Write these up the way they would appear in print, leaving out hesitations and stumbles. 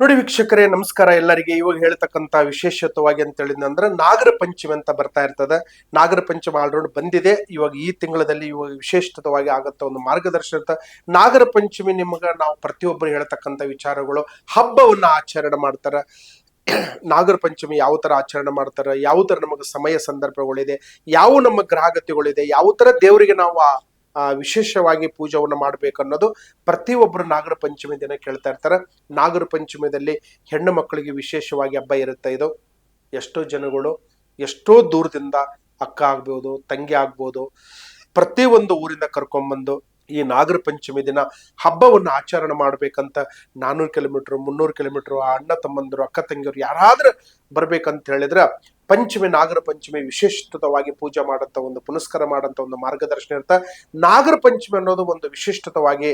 ನೋಡಿ ವೀಕ್ಷಕರೇ, ನಮಸ್ಕಾರ ಎಲ್ಲರಿಗೆ. ಇವಾಗ ಹೇಳ್ತಕ್ಕಂತ ವಿಶೇಷತ್ವವಾಗಿ ಅಂತ ಹೇಳಿದ್ರೆ ನಾಗರ ಪಂಚಮಿ ಅಂತ ಬರ್ತಾ ಇರ್ತದೆ. ನಾಗರ ಪಂಚಮಿ ಆಲ್ರೆಡಿ ಬಂದಿದೆ. ಇವಾಗ ಈ ತಿಂಗಳಲ್ಲಿ ಇವಾಗ ವಿಶೇಷವಾಗಿ ಆಗತ್ತ ಒಂದು ಮಾರ್ಗದರ್ಶನ. ನಾಗರ ಪಂಚಮಿ ನಿಮ್ಗ ನಾವು ಪ್ರತಿಯೊಬ್ಬರು ಹೇಳ್ತಕ್ಕಂತ ವಿಚಾರಗಳು, ಹಬ್ಬವನ್ನ ಆಚರಣೆ ಮಾಡ್ತಾರ. ನಾಗರ ಪಂಚಮಿ ಯಾವ ತರ ಆಚರಣೆ ಮಾಡ್ತಾರ, ಯಾವ ತರ ನಮಗೆ ಸಮಯ ಸಂದರ್ಭಗಳಿದೆ, ಯಾವ ನಮ್ಮ ಗ್ರಹಗತಿಗಳಿದೆ, ಯಾವ ತರ ದೇವರಿಗೆ ನಾವು ವಿಶೇಷವಾಗಿ ಪೂಜೆಯನ್ನು ಮಾಡ್ಬೇಕು ಅನ್ನೋದು ಪ್ರತಿಯೊಬ್ಬರು ನಾಗರ ಪಂಚಮಿ ದಿನ ಕೇಳ್ತಾ ಇರ್ತಾರೆ. ನಾಗರ ಪಂಚಮಿದಲ್ಲಿ ಹೆಣ್ಣು ಮಕ್ಕಳಿಗೆ ವಿಶೇಷವಾಗಿ ಹಬ್ಬ ಇರುತ್ತೆ. ಇದು ಎಷ್ಟೋ ಜನಗಳು ಎಷ್ಟೋ ದೂರದಿಂದ, ಅಕ್ಕ ಆಗ್ಬೋದು, ತಂಗಿ ಆಗ್ಬೋದು, ಪ್ರತಿಯೊಂದು ಊರಿಂದ ಕರ್ಕೊಂಡ್ಬಂದು ಈ ನಾಗರ ಪಂಚಮಿ ದಿನ ಹಬ್ಬವನ್ನು ಆಚರಣೆ ಮಾಡ್ಬೇಕಂತ 400 ಕಿಲೋಮೀಟರ್ 300 ಕಿಲೋಮೀಟರ್ ಅಣ್ಣ ತಮ್ಮಂದರು, ಅಕ್ಕ ತಂಗಿಯರು ಯಾರಾದ್ರೂ ಬರ್ಬೇಕಂತ ಹೇಳಿದ್ರೆ ಪಂಚಮಿ, ನಾಗರ ಪಂಚಮಿ ವಿಶಿಷ್ಟವಾಗಿ ಪೂಜೆ ಮಾಡಂತ ಒಂದು ಪುನಸ್ಕಾರ ಮಾಡಂತ ಒಂದು ಮಾರ್ಗದರ್ಶನ ಇರುತ್ತೆ. ನಾಗರ ಪಂಚಮಿ ಅನ್ನೋದು ಒಂದು ವಿಶಿಷ್ಟವಾಗಿ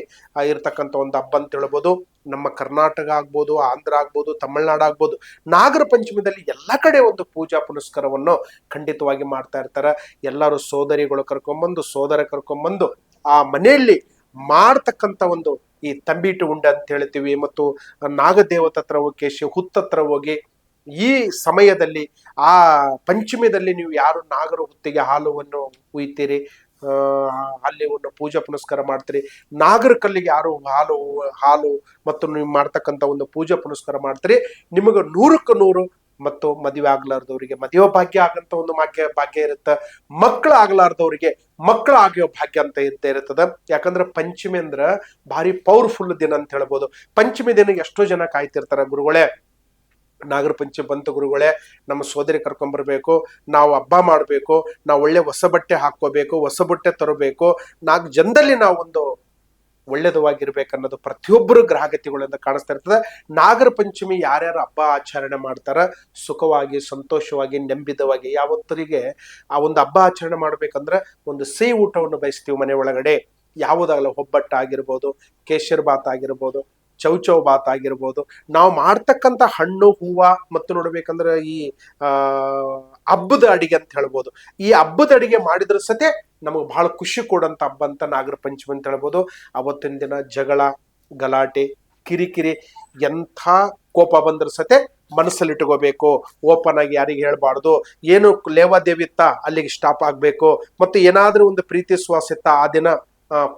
ಇರ್ತಕ್ಕಂಥ ಒಂದು ಹಬ್ಬ ಅಂತ ಹೇಳ್ಬೋದು. ನಮ್ಮ ಕರ್ನಾಟಕ ಆಗ್ಬೋದು, ಆಂಧ್ರ ಆಗ್ಬೋದು, ತಮಿಳ್ನಾಡು ಆಗ್ಬೋದು, ನಾಗರ ಪಂಚಮಿದಲ್ಲಿ ಎಲ್ಲ ಕಡೆ ಒಂದು ಪೂಜಾ ಪುನಸ್ಕಾರವನ್ನು ಖಂಡಿತವಾಗಿ ಮಾಡ್ತಾ ಇರ್ತಾರೆ. ಎಲ್ಲರೂ ಸೋದರಿಗಳು ಕರ್ಕೊಂಡ್ಬಂದು, ಸೋದರ ಕರ್ಕೊಂಡ್ಬಂದು ಆ ಮನೆಯಲ್ಲಿ ಮಾಡ್ತಕ್ಕಂಥ ಒಂದು ಈ ತಂಬಿಟ್ಟು ಉಂಡೆ ಅಂತ ಹೇಳ್ತೀವಿ. ಮತ್ತು ನಾಗದೇವತ ಹತ್ರ ಹೋಗಿ, ಹುತ್ತತ್ರ ಹೋಗಿ, ಈ ಸಮಯದಲ್ಲಿ ಆ ಪಂಚಮಿದಲ್ಲಿ ನೀವು ಯಾರು ನಾಗರ ಹುತ್ತಿಗೆ ಹಾಲುವನ್ನು ಹುಯ್ತೀರಿ, ಅಲ್ಲಿ ಒಂದು ಪೂಜಾ ಪುನಸ್ಕಾರ ಮಾಡ್ತೀರಿ. ನಾಗರ ಕಲ್ಲಿಗೆ ಯಾರು ಹಾಲು ಮತ್ತು ನೀವು ಮಾಡ್ತಕ್ಕಂಥ ಒಂದು ಪೂಜಾ ಪುನಸ್ಕಾರ ಮಾಡ್ತೀರಿ, ನಿಮಗೆ 100ಕ್ಕೆ 100 ಮತ್ತು ಮದುವೆ ಆಗ್ಲಾರ್ದವ್ರಿಗೆ ಮದುವೆ ಭಾಗ್ಯ ಆಗಂತ ಒಂದು ಭಾಗ್ಯ ಇರುತ್ತೆ. ಮಕ್ಕಳು ಆಗ್ಲಾರ್ದವ್ರಿಗೆ ಮಕ್ಕಳು ಆಗಿಯೋ ಭಾಗ್ಯ ಅಂತ ಇದ್ದೇ ಇರ್ತದ. ಯಾಕಂದ್ರೆ ಪಂಚಮಿ ಅಂದ್ರ ಭಾರಿ ಪವರ್ಫುಲ್ ದಿನ ಅಂತ ಹೇಳ್ಬೋದು. ಪಂಚಮಿ ದಿನ ಎಷ್ಟೋ ಜನ ಕಾಯ್ತಿರ್ತಾರ, ಗುರುಗಳೇ ನಾಗರ ಪಂಚಮಿ ಬಂತು ಗುರುಗಳೇ, ನಮ್ಮ ಸೋದರಿ ಕರ್ಕೊಂಡ್ಬರ್ಬೇಕು, ನಾವು ಹಬ್ಬ ಮಾಡ್ಬೇಕು, ನಾವು ಒಳ್ಳೆ ಹೊಸ ಬಟ್ಟೆ ಹಾಕೋಬೇಕು, ಹೊಸ ಬಟ್ಟೆ ತರಬೇಕು, 4 ಜನದಲ್ಲಿ ನಾವು ಒಂದು ಒಳ್ಳೇದವಾಗಿರ್ಬೇಕನ್ನೋದು ಪ್ರತಿಯೊಬ್ಬರು ಗ್ರಹಗತಿಗಳಿಂದ ಕಾಣಿಸ್ತಾ ಇರ್ತದೆ. ನಾಗರ ಪಂಚಮಿ ಯಾರ್ಯಾರು ಹಬ್ಬ ಆಚರಣೆ ಮಾಡ್ತಾರ, ಸುಖವಾಗಿ, ಸಂತೋಷವಾಗಿ, ನೆಮ್ಮದಿವಾಗಿ ಯಾವತ್ತರಿಗೆ ಆ ಒಂದು ಹಬ್ಬ ಆಚರಣೆ ಮಾಡ್ಬೇಕಂದ್ರೆ ಒಂದು ಸಿಹಿ ಊಟವನ್ನು ಬಯಸ್ತೀವಿ ಮನೆ ಒಳಗಡೆ. ಯಾವುದಾಗಲ್ಲ, ಒಬ್ಬಟ್ಟು ಆಗಿರ್ಬೋದು, ಕೇಸರಿ ಬಾತ್ ಆಗಿರ್ಬೋದು, ಚೌಚೌ ಬಾತ್ ಆಗಿರ್ಬೋದು, ನಾವು ಮಾಡ್ತಕ್ಕಂಥ ಹಣ್ಣು ಹೂವ ಮತ್ತು ನೋಡ್ಬೇಕಂದ್ರೆ ಈ ಹಬ್ಬದ ಅಡಿಗೆ ಅಂತ ಹೇಳ್ಬೋದು. ಈ ಹಬ್ಬದ ಅಡಿಗೆ ಮಾಡಿದ್ರ ಸತೆ ನಮಗೆ ಬಹಳ ಖುಷಿ ಕೊಡಂತ ಹಬ್ಬ ಅಂತ ನಾಗರ ಪಂಚಮಿ ಅಂತ ಹೇಳ್ಬೋದು. ಅವತ್ತಿನ ದಿನ ಜಗಳ, ಗಲಾಟೆ, ಕಿರಿಕಿರಿ, ಎಂಥ ಕೋಪ ಬಂದ್ರ ಸತೆ ಮನಸ್ಸಲ್ಲಿ ಇಟ್ಕೋಬೇಕು. ಓಪನ್ ಆಗಿ ಯಾರಿಗೆ ಹೇಳ್ಬಾರ್ದು. ಏನು ಲೇವಾದೇವಿ ಇತ್ತ ಅಲ್ಲಿಗೆ ಸ್ಟಾಪ್ ಆಗ್ಬೇಕು. ಮತ್ತು ಏನಾದ್ರೂ ಒಂದು ಪ್ರೀತಿ ಶ್ವಾಸ ಇತ್ತ ಆ ದಿನ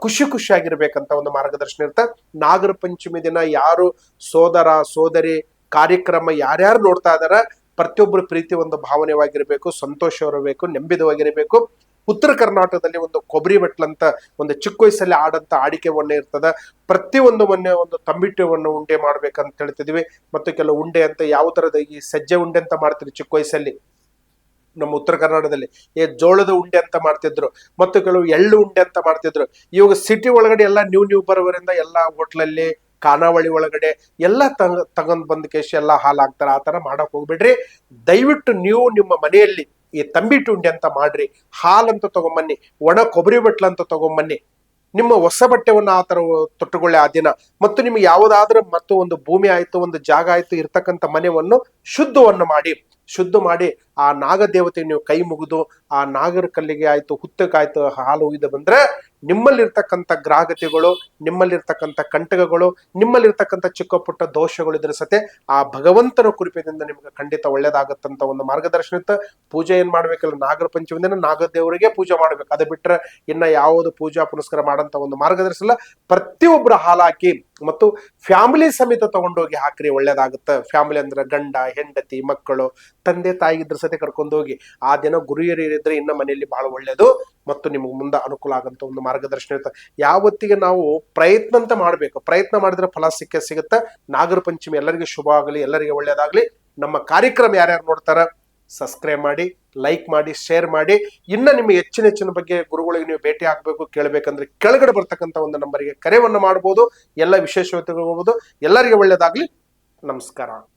ಖುಷಿಯಾಗಿರ್ಬೇಕಂತ ಒಂದು ಮಾರ್ಗದರ್ಶನ ಇರುತ್ತೆ. ನಾಗರ ಪಂಚಮಿ ದಿನ ಯಾರು ಸೋದರ ಸೋದರಿ ಕಾರ್ಯಕ್ರಮ ಯಾರ್ಯಾರು ನೋಡ್ತಾ ಇದಾರ, ಪ್ರತಿಯೊಬ್ಬರು ಪ್ರೀತಿ ಒಂದು ಭಾವನೆವಾಗಿರ್ಬೇಕು, ಸಂತೋಷವಿರಬೇಕು, ನೆಮ್ಮದಿವಾಗಿರಬೇಕು. ಉತ್ತರ ಕರ್ನಾಟಕದಲ್ಲಿ ಒಂದು ಕೊಬ್ಬರಿ ಬಟ್ಲಂತ ಒಂದು ಚಿಕ್ಕ ವಯಸ್ಸಲ್ಲಿ ಆಡಂತ ಆಡಿಕೆ ಒಣ್ಣೆ ಇರ್ತದ. ಪ್ರತಿಯೊಂದು ಮೊನ್ನೆ ಒಂದು ತಂಬಿಟ್ಟವನ್ನು ಉಂಡೆ ಮಾಡ್ಬೇಕಂತ ಹೇಳ್ತಿದ್ವಿ. ಮತ್ತು ಕೆಲವು ಉಂಡೆ ಅಂತ ಯಾವ ತರದ ಈ ಸಜ್ಜೆ ಉಂಡೆ ಅಂತ ಮಾಡ್ತೀವಿ ಚಿಕ್ಕ ವಯಸ್ಸಲ್ಲಿ ನಮ್ಮ ಉತ್ತರ ಕರ್ನಾಟಕದಲ್ಲಿ, ಜೋಳದ ಉಂಡೆ ಅಂತ ಮಾಡ್ತಿದ್ರು, ಮತ್ತು ಕೆಲವು ಎಳ್ಳು ಉಂಡೆ ಅಂತ ಮಾಡ್ತಿದ್ರು. ಇವಾಗ ಸಿಟಿ ಒಳಗಡೆ ಎಲ್ಲ ನ್ಯೂ ಬರೋವರಿಂದ ಎಲ್ಲ ಹೋಟ್ಲಲ್ಲಿ, ಖಾನಾವಳಿ ಒಳಗಡೆ ಎಲ್ಲ ತಗೊಂಡ್ ಬಂದ್ ಕೇಶ್ ಎಲ್ಲ ಹಾಲು ಹಾಕ್ತಾರ. ಆ ತರ ಮಾಡಕ್ ಹೋಗ್ಬಿಡ್ರಿ. ದಯವಿಟ್ಟು ನೀವು ನಿಮ್ಮ ಮನೆಯಲ್ಲಿ ಈ ತಂಬಿಟ್ಟು ಉಂಡೆ ಅಂತ ಮಾಡ್ರಿ. ಹಾಲಂತ ತಗೊಂಬನ್ನಿ, ಒಣ ಕೊಬ್ಬರಿ ಬಟ್ಲ ಅಂತ ತಗೊಂಬನ್ನಿ. ನಿಮ್ಮ ಹೊಸ ಬಟ್ಟೆವನ್ನ ಆ ತರ ತೊಟ್ಟುಕೊಳ್ಳಿ ಆ ದಿನ. ಮತ್ತು ನಿಮ್ಗೆ ಯಾವುದಾದ್ರೂ ಮತ್ತು ಒಂದು ಭೂಮಿ ಆಯ್ತು, ಒಂದು ಜಾಗ ಆಯ್ತು, ಇರ್ತಕ್ಕಂಥ ಮನೆಯನ್ನು ಶುದ್ಧ ಮಾಡಿ ಆ ನಾಗ ದೇವತೆಗೆ ನೀವು ಕೈ ಮುಗಿದು ಆ ನಾಗರ ಕಲ್ಲಿಗೆ ಆಯ್ತು, ಹುತ್ತಕ್ಕಾಯ್ತು ಹಾಲು ಉಯ್ದು ಬಂದ್ರೆ ನಿಮ್ಮಲ್ಲಿರ್ತಕ್ಕಂಥ ಗ್ರಹಗತಿಗಳು, ನಿಮ್ಮಲ್ಲಿರ್ತಕ್ಕಂಥ ಕಂಟಕಗಳು, ನಿಮ್ಮಲ್ಲಿರ್ತಕ್ಕಂಥ ಚಿಕ್ಕ ಪುಟ್ಟ ದೋಷಗಳು ಇದ್ರ ಸತೆ ಆ ಭಗವಂತನ ಕೃಪೆಯಿಂದ ನಿಮ್ಗೆ ಖಂಡಿತ ಒಳ್ಳೇದಾಗತ್ತಂತ ಒಂದು ಮಾರ್ಗದರ್ಶನ ಇತ್ತು. ಪೂಜೆ ಏನ್ ಮಾಡ್ಬೇಕಲ್ಲ, ನಾಗರ ಪಂಚಮಿ ದಿನ ನಾಗ ದೇವರಿಗೆ ಪೂಜೆ ಮಾಡ್ಬೇಕು. ಅದು ಬಿಟ್ರೆ ಇನ್ನ ಯಾವುದು ಪೂಜಾ ಪುನಸ್ಕಾರ ಮಾಡಂತ ಒಂದು ಮಾರ್ಗದರ್ಶನ. ಪ್ರತಿಯೊಬ್ಬರು ಹಾಲು ಹಾಕಿ ಮತ್ತು ಫ್ಯಾಮಿಲಿ ಸಮೇತ ತಗೊಂಡೋಗಿ ಹಾಕ್ರಿ, ಒಳ್ಳೇದಾಗುತ್ತೆ. ಫ್ಯಾಮಿಲಿ ಅಂದ್ರೆ ಗಂಡ, ಹೆಂಡತಿ, ಮಕ್ಕಳು, ತಂದೆ ತಾಯಿ ಇದ್ರ ಸತೆ ಕರ್ಕೊಂಡೋಗಿ ಆ ದಿನ ಗುರು ಹಿರಿಯರಿದ್ರೆ ಇನ್ನ ಮನೆಯಲ್ಲಿ ಬಹಳ ಒಳ್ಳೇದು ಮತ್ತು ನಿಮ್ಗೆ ಮುಂದೆ ಅನುಕೂಲ ಆಗಂತ ಒಂದು ಮಾರ್ಗದರ್ಶನ ಇರುತ್ತೆ. ಯಾವತ್ತಿಗೆ ನಾವು ಪ್ರಯತ್ನ ಅಂತ ಮಾಡ್ಬೇಕು, ಪ್ರಯತ್ನ ಮಾಡಿದ್ರೆ ಫಲ ಸಿಗುತ್ತೆ. ನಾಗರ ಪಂಚಮಿ ಎಲ್ಲರಿಗೂ ಶುಭ ಆಗಲಿ, ಎಲ್ಲರಿಗೆ ಒಳ್ಳೇದಾಗ್ಲಿ. ನಮ್ಮ ಕಾರ್ಯಕ್ರಮ ಯಾರ್ಯಾರು ನೋಡ್ತಾರ ಸಬ್ಸ್ಕ್ರೈಬ್ ಮಾಡಿ, ಲೈಕ್ ಮಾಡಿ, ಶೇರ್ ಮಾಡಿ. ಇನ್ನ ನಿಮಗೆ ಹೆಚ್ಚಿನ ಬಗ್ಗೆ ಗುರುಗಳಿಗೆ ನೀವು ಭೇಟಿ ಆಗ್ಬೇಕು, ಕೇಳಬೇಕಂದ್ರೆ ಕೆಳಗಡೆ ಬರ್ತಕ್ಕಂಥ ಒಂದು ನಂಬರಿಗೆ ಕರೆವನ್ನು ಮಾಡ್ಬೋದು. ಎಲ್ಲ ವಿಶೇಷತೆ ಹೋಗ್ಬೋದು. ಎಲ್ಲರಿಗೆ ಒಳ್ಳೇದಾಗ್ಲಿ. ನಮಸ್ಕಾರ.